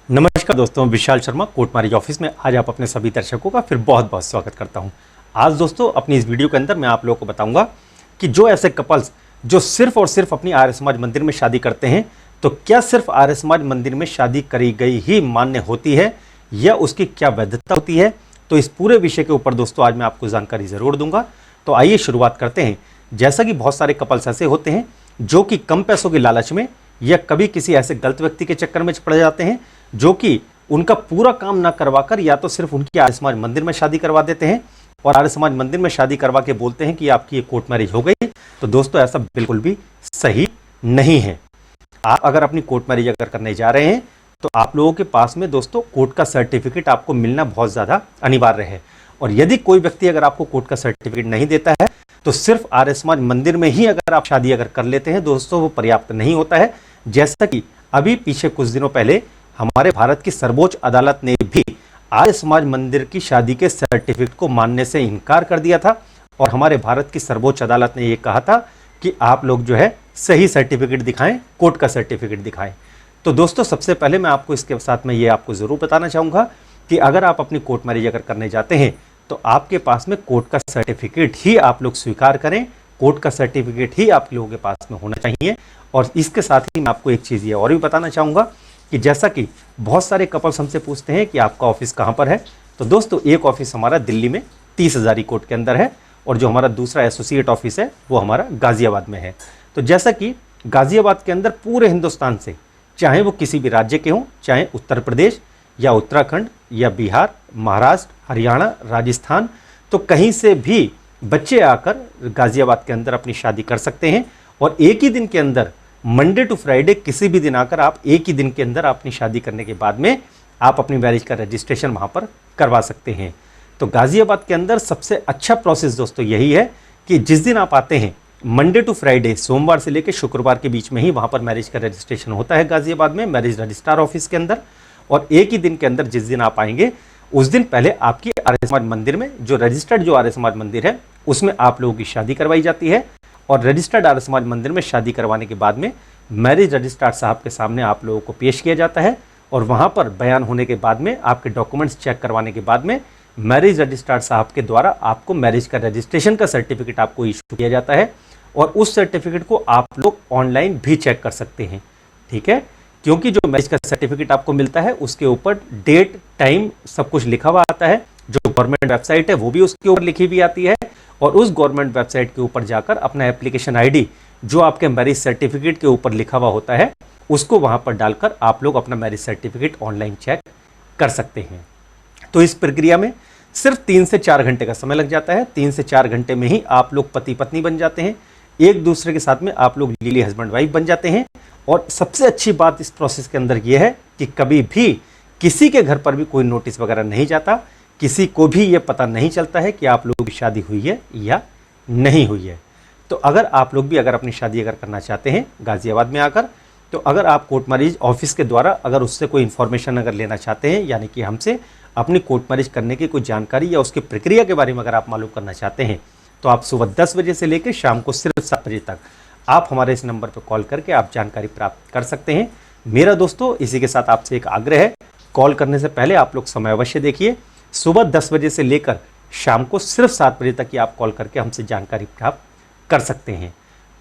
नमस्कार दोस्तों, Vishal Sharma court marriage office में आज आप अपने सभी दर्शकों का फिर बहुत बहुत स्वागत करता हूं। आज दोस्तों अपनी इस वीडियो के अंदर मैं आप लोगों को बताऊंगा कि जो ऐसे कपल्स जो सिर्फ और सिर्फ अपनी आर्य समाज मंदिर में शादी करते हैं, तो क्या सिर्फ आर्य समाज मंदिर में शादी करी गई ही मान्य होती है या उसकी क्या वैधता होती है। तो इस पूरे विषय के ऊपर दोस्तों आज मैं आपको जानकारी ज़रूर दूंगा। तो आइए शुरुआत करते हैं। जैसा कि बहुत सारे कपल्स ऐसे होते हैं जो कि कम पैसों के लालच में या कभी किसी ऐसे गलत व्यक्ति के चक्कर में पड़ जाते हैं जो कि उनका पूरा काम ना करवाकर या तो सिर्फ उनकी आर्य समाज मंदिर में शादी करवा देते हैं और आर्य समाज मंदिर में शादी करवा के बोलते हैं कि आपकी ये कोर्ट मैरिज हो गई। तो दोस्तों ऐसा बिल्कुल भी सही नहीं है। आप अगर अपनी कोर्ट मैरिज अगर करने जा रहे हैं तो आप लोगों के पास में दोस्तों कोर्ट का सर्टिफिकेट आपको मिलना बहुत ज़्यादा अनिवार्य है। और यदि कोई व्यक्ति अगर आपको कोर्ट का सर्टिफिकेट नहीं देता है तो सिर्फ आर्य समाज मंदिर में ही अगर आप शादी अगर कर लेते हैं दोस्तों वो पर्याप्त नहीं होता है। जैसा कि अभी पीछे कुछ दिनों पहले हमारे भारत की सर्वोच्च अदालत ने भी आर्य समाज मंदिर की शादी के सर्टिफिकेट को मानने से इनकार कर दिया था और हमारे भारत की सर्वोच्च अदालत ने यह कहा था कि आप लोग जो है सही सर्टिफिकेट दिखाएं, कोर्ट का सर्टिफिकेट दिखाएं। तो दोस्तों सबसे पहले मैं आपको इसके साथ में ये आपको ज़रूर बताना चाहूँगा कि अगर आप अपनी कोर्ट मैरिज अगर करने जाते हैं तो आपके पास में कोर्ट का सर्टिफिकेट ही आप लोग स्वीकार करें। कोर्ट का सर्टिफिकेट ही आप लोगों के पास में होना चाहिए। और इसके साथ ही मैं आपको एक चीज़ ये और भी बताना चाहूँगा कि जैसा कि बहुत सारे कपल्स हमसे पूछते हैं कि आपका ऑफिस कहाँ पर है। तो दोस्तों एक ऑफिस हमारा दिल्ली में 30 हज़ारी कोर्ट के अंदर है और जो हमारा दूसरा एसोसिएट ऑफिस है वो हमारा गाज़ियाबाद में है। तो जैसा कि गाज़ियाबाद के अंदर पूरे हिंदुस्तान से चाहे वो किसी भी राज्य के हों, चाहे उत्तर प्रदेश या उत्तराखंड या बिहार, महाराष्ट्र, हरियाणा, राजस्थान, तो कहीं से भी बच्चे आकर गाज़ियाबाद के अंदर अपनी शादी कर सकते हैं। और एक ही दिन के अंदर मंडे टू फ्राइडे किसी भी दिन आकर आप एक ही दिन के अंदर अपनी शादी करने के बाद में आप अपनी मैरिज का रजिस्ट्रेशन वहाँ पर करवा सकते हैं। तो गाज़ियाबाद के अंदर सबसे अच्छा प्रोसेस दोस्तों यही है कि जिस दिन आप आते हैं मंडे टू फ्राइडे, सोमवार से लेकर शुक्रवार के बीच में ही वहाँ पर मैरिज का रजिस्ट्रेशन होता है गाज़ियाबाद में मैरिज रजिस्ट्रार ऑफिस के अंदर। और एक ही दिन के अंदर जिस दिन आप आएंगे उस दिन पहले आपकी आर्य समाज मंदिर में जो रजिस्टर्ड जो आर्य समाज मंदिर है उसमें आप लोगों की शादी करवाई जाती है। और रजिस्टर्ड आर्य समाज मंदिर में शादी करवाने के बाद में मैरिज रजिस्ट्रार साहब के सामने आप लोगों को पेश किया जाता है और वहाँ पर बयान होने के बाद में आपके डॉक्यूमेंट्स चेक करवाने के बाद में मैरिज रजिस्ट्रार साहब के द्वारा आपको मैरिज का रजिस्ट्रेशन का सर्टिफिकेट आपको इशू किया जाता है। और उस सर्टिफिकेट को आप लोग ऑनलाइन भी चेक कर सकते हैं, ठीक है, क्योंकि जो मैरिज का सर्टिफिकेट आपको मिलता है उसके ऊपर डेट, टाइम सब कुछ लिखा हुआ आता है। जो गवर्नमेंट वेबसाइट है वो भी उसके ऊपर लिखी भी आती है और उस गवर्नमेंट वेबसाइट के ऊपर जाकर अपना एप्लीकेशन आईडी जो आपके मैरिज सर्टिफिकेट के ऊपर लिखा हुआ होता है उसको वहां पर डालकर आप लोग अपना मैरिज सर्टिफिकेट ऑनलाइन चेक कर सकते हैं। तो इस प्रक्रिया में सिर्फ 3 से 4 घंटे का समय लग जाता है। 3 से 4 घंटे में ही आप लोग पति पत्नी बन जाते हैं, एक दूसरे के साथ में आप लोग लीगली हस्बैंड वाइफ बन जाते हैं। और सबसे अच्छी बात इस प्रोसेस के अंदर यह है कि कभी भी किसी के घर पर भी कोई नोटिस वगैरह नहीं जाता, किसी को भी ये पता नहीं चलता है कि आप लोगों की शादी हुई है या नहीं हुई है। तो अगर आप लोग भी अगर अपनी शादी अगर करना चाहते हैं गाज़ियाबाद में आकर, तो अगर आप कोर्ट मैरिज ऑफिस के द्वारा अगर उससे कोई इन्फॉर्मेशन अगर लेना चाहते हैं, यानी कि हमसे अपनी कोर्ट मैरिज करने की कोई जानकारी या उसकी प्रक्रिया के बारे में अगर आप मालूम करना चाहते हैं, तो आप सुबह 10 बजे से लेकर शाम को सिर्फ 7 बजे तक आप हमारे इस नंबर पर कॉल करके आप जानकारी प्राप्त कर सकते हैं। मेरा दोस्तों इसी के साथ आपसे एक आग्रह है, कॉल करने से पहले आप लोग समय अवश्य देखिए। सुबह 10 बजे से लेकर शाम को सिर्फ 7 बजे तक ही आप कॉल करके हमसे जानकारी प्राप्त कर सकते हैं।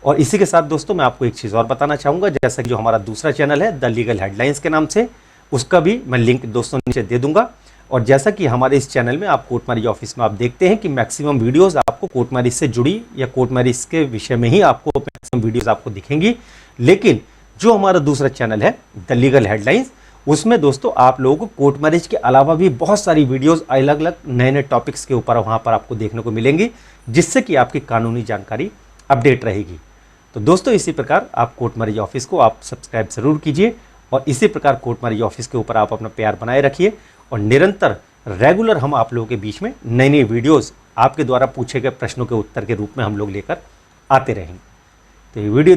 और इसी के साथ दोस्तों मैं आपको एक चीज़ और बताना चाहूँगा, जैसा कि जो हमारा दूसरा चैनल है द लीगल हेडलाइंस के नाम से, उसका भी मैं लिंक दोस्तों नीचे दे दूंगा। और जैसा कि हमारे इस चैनल में आप कोर्ट मैरिज ऑफिस में आप देखते हैं कि मैक्सिमम वीडियोस आपको कोर्ट मैरिज से जुड़ी या कोर्ट मैरिज के विषय में ही आपको मैक्सिमम वीडियोस आपको दिखेंगी। लेकिन जो हमारा दूसरा चैनल है द लीगल हेडलाइंस, उसमें दोस्तों आप लोगों को कोर्ट मैरिज के अलावा भी बहुत सारी वीडियोस अलग अलग नए नए टॉपिक्स के ऊपर वहाँ पर आपको देखने को मिलेंगी, जिससे कि आपकी कानूनी जानकारी अपडेट रहेगी। तो दोस्तों इसी प्रकार आप कोर्ट मैरिज ऑफिस को आप सब्सक्राइब ज़रूर कीजिए और इसी प्रकार कोर्ट मैरिज ऑफिस के ऊपर आप अपना प्यार बनाए रखिए और निरंतर रेगुलर हम आप लोगों के बीच में नई नई वीडियोस आपके द्वारा पूछे गए प्रश्नों के उत्तर के रूप में हम लोग लेकर आते रहेंगे। तो ये वीडियो